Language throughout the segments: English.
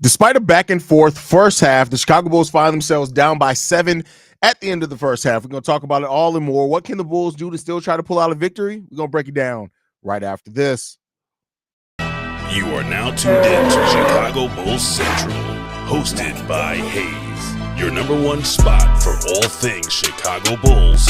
Despite a back and forth first half, the Chicago Bulls find themselves down by 7 at the end of the first half. We're going to talk about it all and more. What can the Bulls do to still try to pull out a victory? We're going to break it down right after this. You are now tuned in to Chicago Bulls Central, hosted by Haize, your number one spot for all things Chicago Bulls.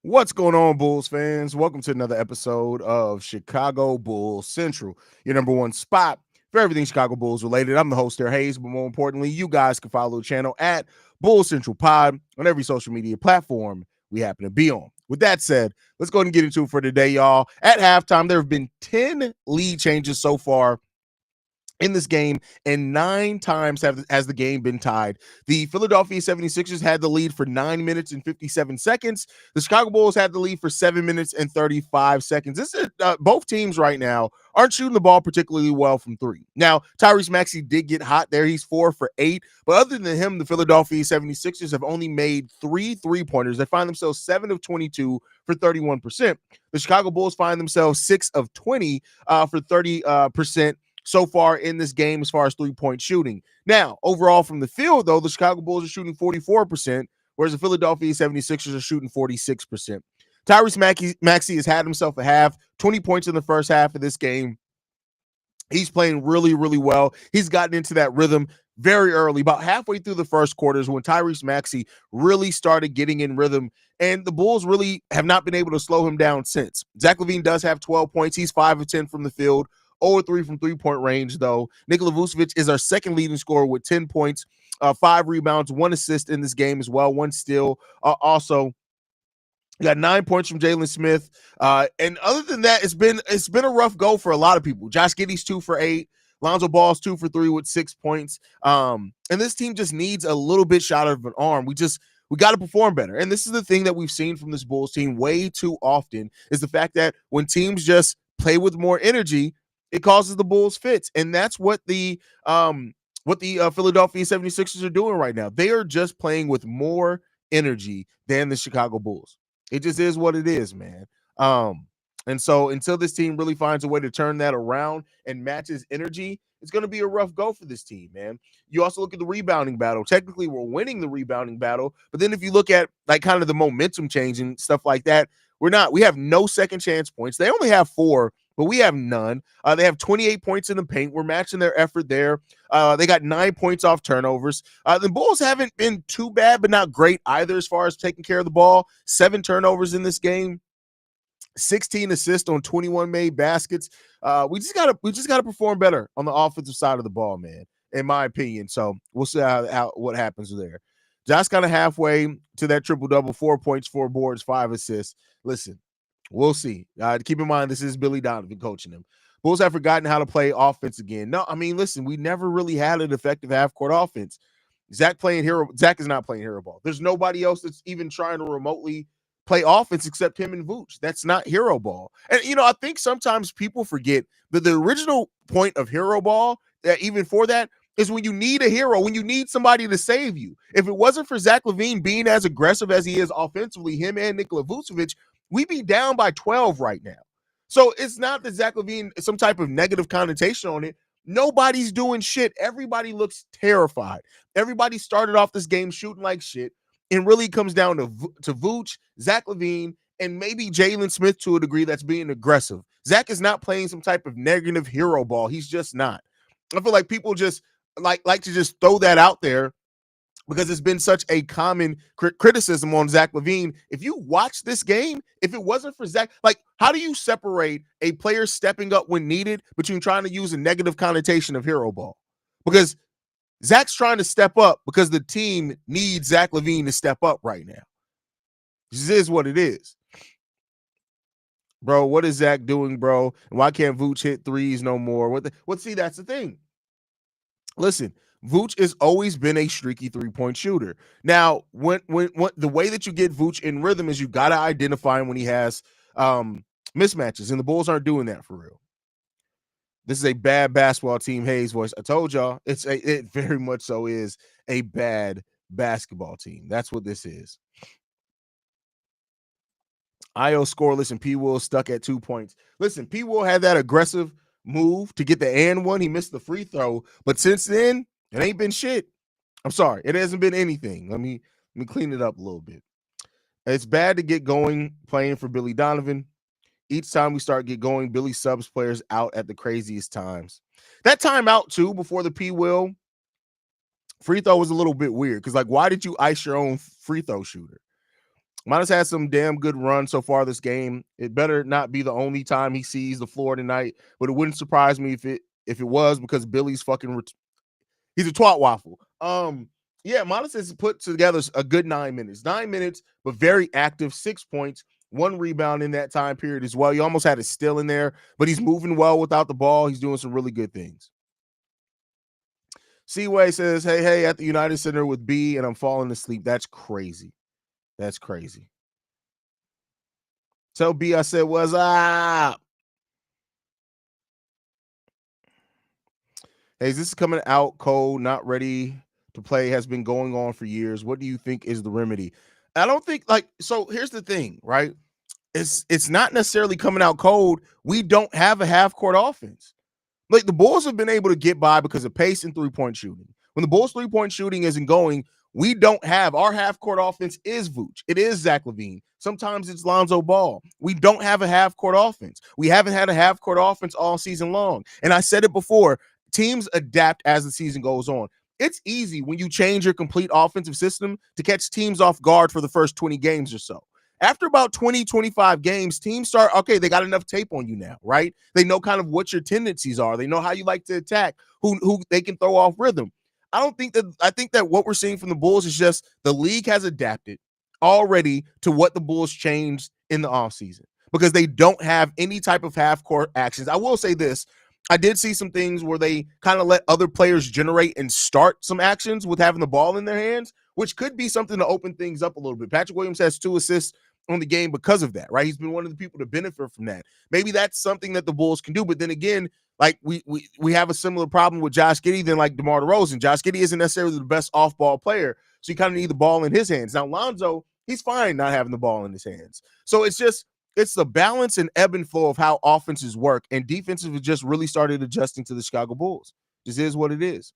What's going on, Bulls fans? Welcome to another episode of Chicago Bulls Central, your number one spot for everything Chicago Bulls related. I'm the host there, Haize, but more importantly, you guys can follow the channel at Bulls Central Pod on every social media platform we happen to be on. With that said, let's go ahead and get into it for today, y'all. At halftime, there have been 10 lead changes so far in this game, and 9 times has the game been tied. The Philadelphia 76ers had the lead for 9 minutes and 57 seconds. The Chicago Bulls had the lead for 7 minutes and 35 seconds. This is both teams right now aren't shooting the ball particularly well from three. Now, Tyrese Maxey did get hot there. He's 4 for 8. But other than him, the Philadelphia 76ers have only made 3 3-pointers. They find themselves 7 of 22 for 31%. The Chicago Bulls find themselves 6 of 20 for 30%. So far in this game as far as three-point shooting. Now, overall from the field, though, the Chicago Bulls are shooting 44%, whereas the Philadelphia 76ers are shooting 46%. Tyrese Maxey has had himself a half, 20 points in the first half of this game. He's playing really, really well. He's gotten into that rhythm very early. About halfway through the first quarters when Tyrese Maxey really started getting in rhythm, and the Bulls really have not been able to slow him down since. Zach LaVine does have 12 points. He's 5 of 10 from the field. 0-3 from three-point range, though. Nikola Vucevic is our second leading scorer with 10 points, 5 rebounds, 1 assist in this game as well, 1 steal. Also, got 9 points from Jalen Smith. And other than that, it's been a rough go for a lot of people. Josh Giddey's 2 for 8. Lonzo Ball's 2 for 3 with 6 points. And this team just needs a little bit shot of an arm. We got to perform better. And this is the thing that we've seen from this Bulls team way too often, is the fact that when teams just play with more energy, it causes the Bulls fits. And that's what the Philadelphia 76ers are doing right now. They are just playing with more energy than the Chicago Bulls. It just is what it is, man. And so until this team really finds a way to turn that around and matches energy, it's going to be a rough go for this team, man. You also look at the rebounding battle. Technically, we're winning the rebounding battle. But then if you look at like kind of the momentum change and stuff like that, we're not. We have no second chance points. They only have 4. But we have none. They have 28 points in the paint. We're matching their effort there. They got 9 points off turnovers. The Bulls haven't been too bad, but not great either as far as taking care of the ball. 7 turnovers in this game. 16 assists on 21 made baskets. We just gotta perform better on the offensive side of the ball, man, in my opinion. So we'll see what happens there. Josh kind of halfway to that triple-double, 4 points, 4 boards, 5 assists. Listen. We'll see. Keep in mind, this is Billy Donovan coaching him. Bulls have forgotten how to play offense again. No, I mean, listen, we never really had an effective half-court offense. Zach is not playing hero ball. There's nobody else that's even trying to remotely play offense except him and Vooch. That's not hero ball. And, I think sometimes people forget that the original point of hero ball, even for that, is when you need a hero, when you need somebody to save you. If it wasn't for Zach LaVine being as aggressive as he is offensively, him and Nikola Vucevic, we'd be down by 12 right now. So it's not that Zach LaVine is some type of negative connotation on it. Nobody's doing shit. Everybody looks terrified. Everybody started off this game shooting like shit. It really comes down to Vooch, Zach LaVine, and maybe Jalen Smith to a degree that's being aggressive. Zach is not playing some type of negative hero ball. He's just not. I feel like people just like to just throw that out there, because it's been such a common criticism on Zach LaVine. If you watch this game, if it wasn't for Zach, like, how do you separate a player stepping up when needed between trying to use a negative connotation of hero ball? Because Zach's trying to step up because the team needs Zach LaVine to step up right now. This is what it is. Bro, what is Zach doing, bro? And why can't Vooch hit threes no more? See, that's the thing. Listen, Vooch has always been a streaky three-point shooter. Now, when the way that you get Vooch in rhythm is you got to identify him when he has mismatches, and the Bulls aren't doing that for real. This is a bad basketball team, Haize voice. I told y'all it very much so is a bad basketball team. That's what this is. IO scoreless and P. Will stuck at 2 points. Listen, P. Will had that aggressive move to get the and one. He missed the free throw, but since then, it ain't been shit. I'm sorry, it hasn't been anything. Let me clean it up a little bit. It's bad to get going playing for Billy Donovan. Each time we start get going, Billy subs players out at the craziest times. That timeout too before the P. Will free throw was a little bit weird because, like, why did you ice your own free throw shooter? Minas had some damn good run so far this game. It better not be the only time he sees the floor tonight, but it wouldn't surprise me if it was, because Billy's fucking he's a twat waffle. Yeah, Minas has put together a good 9 minutes. 9 minutes, but very active, 6 points, 1 rebound in that time period as well. He almost had a steal in there, but he's moving well without the ball. He's doing some really good things. Seaway says, hey, at the United Center with B, and I'm falling asleep. That's crazy. That's crazy. Tell B I said, what's up? Hey, this is coming out cold, not ready to play, has been going on for years. What do you think is the remedy? I don't think, like, so here's the thing, right? It's not necessarily coming out cold. We don't have a half-court offense. Like, the Bulls have been able to get by because of pace and three-point shooting. When the Bulls' three-point shooting isn't going, we don't have, our half-court offense is Vooch. It is Zach LaVine. Sometimes it's Lonzo Ball. We don't have a half-court offense. We haven't had a half-court offense all season long. And I said it before, teams adapt as the season goes on. It's easy when you change your complete offensive system to catch teams off guard for the first 20 games or so. After about 20, 25 games, teams start, okay, they got enough tape on you now, right? They know kind of what your tendencies are. They know how you like to attack, who they can throw off rhythm. I think that what we're seeing from the Bulls is just the league has adapted already to what the Bulls changed in the offseason because they don't have any type of half-court actions. I will say this. I did see some things where they kind of let other players generate and start some actions with having the ball in their hands, which could be something to open things up a little bit. Patrick Williams has 2 assists on the game because of that, right? He's been one of the people to benefit from that. Maybe that's something that the Bulls can do. But then again, like we have a similar problem with Josh Giddey than like DeMar DeRozan. Josh Giddey isn't necessarily the best off-ball player, so you kind of need the ball in his hands. Now, Lonzo, he's fine not having the ball in his hands. So it's the balance and ebb and flow of how offenses work, and defenses have just really started adjusting to the Chicago Bulls. This is what it is.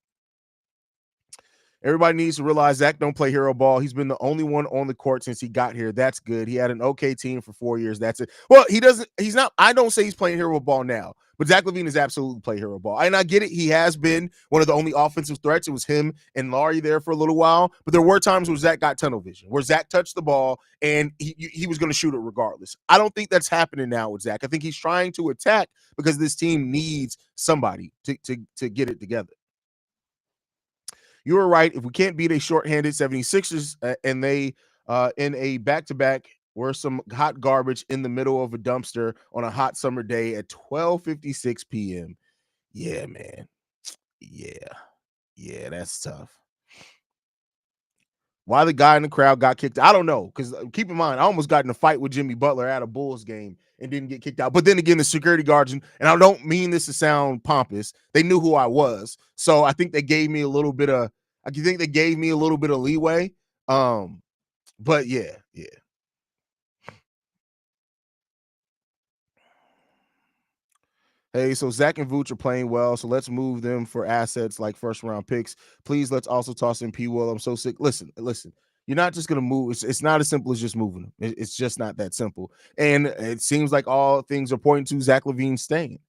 Everybody needs to realize Zach don't play hero ball. He's been the only one on the court since he got here. That's good. He had an okay team for 4 years. That's it. Well, he's not, I don't say he's playing hero ball now, but Zach LaVine has absolutely played hero ball. And I get it. He has been one of the only offensive threats. It was him and Laurie there for a little while, but there were times where Zach got tunnel vision, where Zach touched the ball and he was going to shoot it regardless. I don't think that's happening now with Zach. I think he's trying to attack because this team needs somebody to get it together. You were right. If we can't beat a shorthanded 76ers and they in a back-to-back were some hot garbage in the middle of a dumpster on a hot summer day at 12:56 p.m. Yeah, man. Yeah, that's tough. Why the guy in the crowd got kicked out, I don't know, because keep in mind, I almost got in a fight with Jimmy Butler at a Bulls game and didn't get kicked out. But then again, the security guards, and I don't mean this to sound pompous, they knew who I was. So I think they gave me a little bit of leeway. But yeah. Hey, so Zach and Vooch are playing well, so let's move them for assets like first-round picks. Please, let's also toss in P. Will. I'm so sick. Listen. You're not just going to move. It's not as simple as just moving them. It's just not that simple. And it seems like all things are pointing to Zach LaVine staying.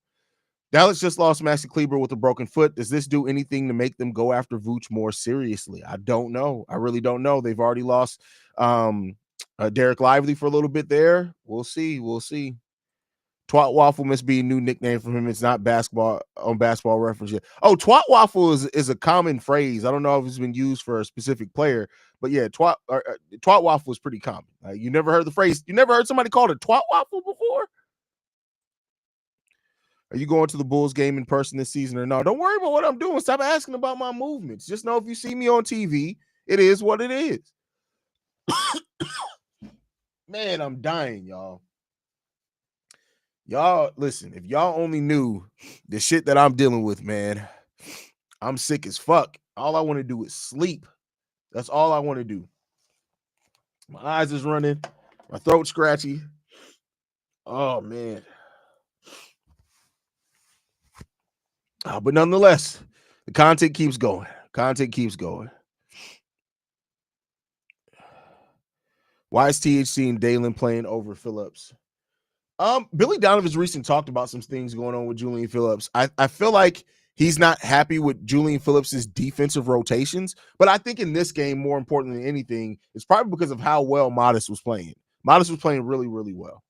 Dallas just lost Maxi Kleber with a broken foot. Does this do anything to make them go after Vooch more seriously? I don't know. I really don't know. They've already lost Derek Lively for a little bit there. We'll see. Twat Waffle must be a new nickname for him. It's not basketball on Basketball Reference yet. Oh, Twat Waffle is a common phrase. I don't know if it's been used for a specific player, but yeah, Twat Waffle is pretty common. You never heard the phrase. You never heard somebody called a Twat Waffle before? Are you going to the Bulls game in person this season or no? Don't worry about what I'm doing. Stop asking about my movements. Just know if you see me on TV, it is what it is. Man, I'm dying, y'all. Y'all, listen, if y'all only knew the shit that I'm dealing with, man, I'm sick as fuck. All I want to do is sleep. That's all I want to do. My eyes is running, my throat scratchy. Oh man. But nonetheless, the content keeps going. Content keeps going. Why is THC and Dalen playing over Phillips? Billy Donovan's recently talked about some things going on with Julian Phillips. I feel like he's not happy with Julian Phillips's defensive rotations, but I think in this game, more important than anything, it's probably because of how well Modest was playing. Modest was playing really, really well.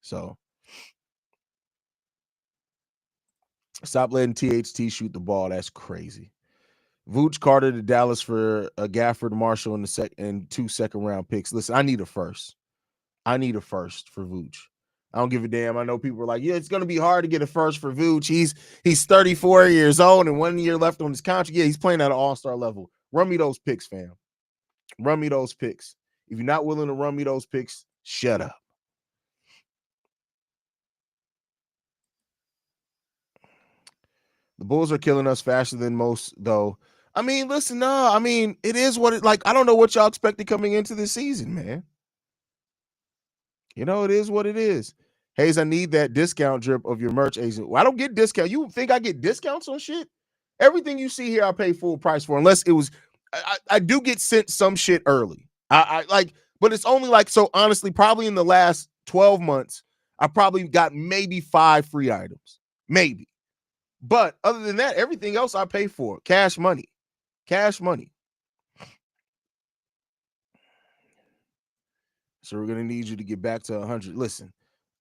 So stop letting THT shoot the ball. That's crazy. Vooch Carter to Dallas for a Gafford Marshall in the and 2 second-round picks. Listen, I need a first. I need a first for Vooch. I don't give a damn. I know people are like, yeah, it's going to be hard to get a first for Vooch. He's 34 years old and 1 year left on his contract. Yeah, he's playing at an all-star level. Run me those picks, fam. Run me those picks. If you're not willing to run me those picks, shut up. The Bulls are killing us faster than most, though. I mean, listen, no. I mean, it is what it like. I don't know what y'all expected coming into this season, man. You know, it is what it is. Haize, I need that discount drip of your merch agent. Well, I don't get discount. You think I get discounts on shit? Everything you see here, I pay full price for, unless it was. I do get sent some shit early. I like, but it's only like, so honestly, probably in the last 12 months, I probably got maybe 5 free items, maybe. But other than that, everything else I pay for. Cash money. Cash money. So we're going to need you to get back to 100. Listen,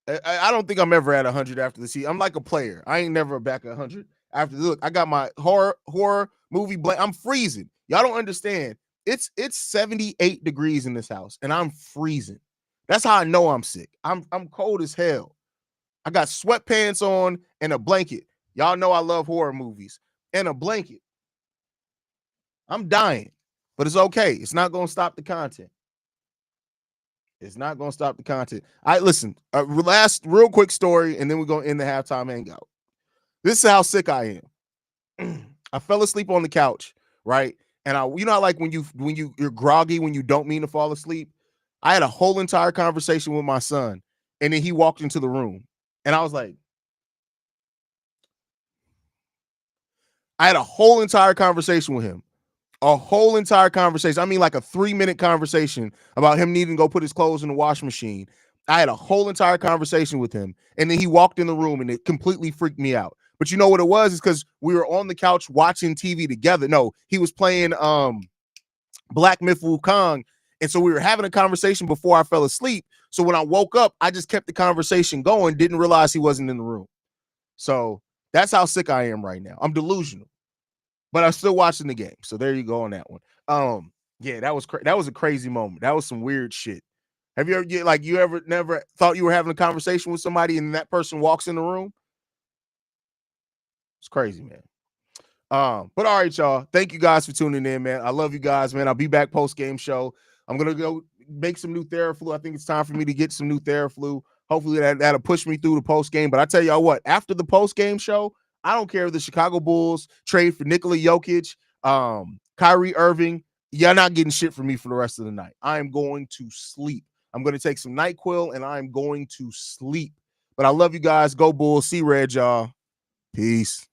I don't think I'm ever at 100 after the season. I'm like a player. I ain't never back at 100 after. Look, I got my horror movie. I'm freezing. Y'all don't understand. It's 78 degrees in this house, and I'm freezing. That's how I know I'm sick. I'm cold as hell. I got sweatpants on and a blanket. Y'all know I love horror movies and a blanket. I'm dying, but it's okay. It's not going to stop the content. It's not going to stop the content. Listen, last real quick story, and then we're going to end the halftime hangout. This is how sick I am. I fell asleep on the couch, right? And you know, like when you're groggy when you don't mean to fall asleep. I had a whole entire conversation with my son, and then he walked into the room, and I was like, I had a whole entire conversation with him. A whole entire conversation. I mean, like a 3-minute conversation about him needing to go put his clothes in the washing machine. I had a whole entire conversation with him. And then he walked in the room and it completely freaked me out. But you know what it was? Is because we were on the couch watching TV together. No, he was playing Black Myth Wukong. And so we were having a conversation before I fell asleep. So when I woke up, I just kept the conversation going, didn't realize he wasn't in the room. So that's how sick I am right now. I'm delusional. But I'm still watching the game. So there you go on that one. Yeah, that was a crazy moment. That was some weird shit. Have you ever never thought you were having a conversation with somebody and that person walks in the room? It's crazy, man. But all right, y'all. Thank you guys for tuning in, man. I love you guys, man. I'll be back post-game show. I'm gonna go make some new Theraflu. I think it's time for me to get some new Theraflu. Hopefully that'll push me through the post-game. But I tell y'all what, after the post-game show, I don't care if the Chicago Bulls trade for Nikola Jokic, Kyrie Irving. You're not getting shit from me for the rest of the night. I am going to sleep. I'm going to take some NyQuil, and I'm going to sleep. But I love you guys. Go Bulls. See Red, y'all. Peace.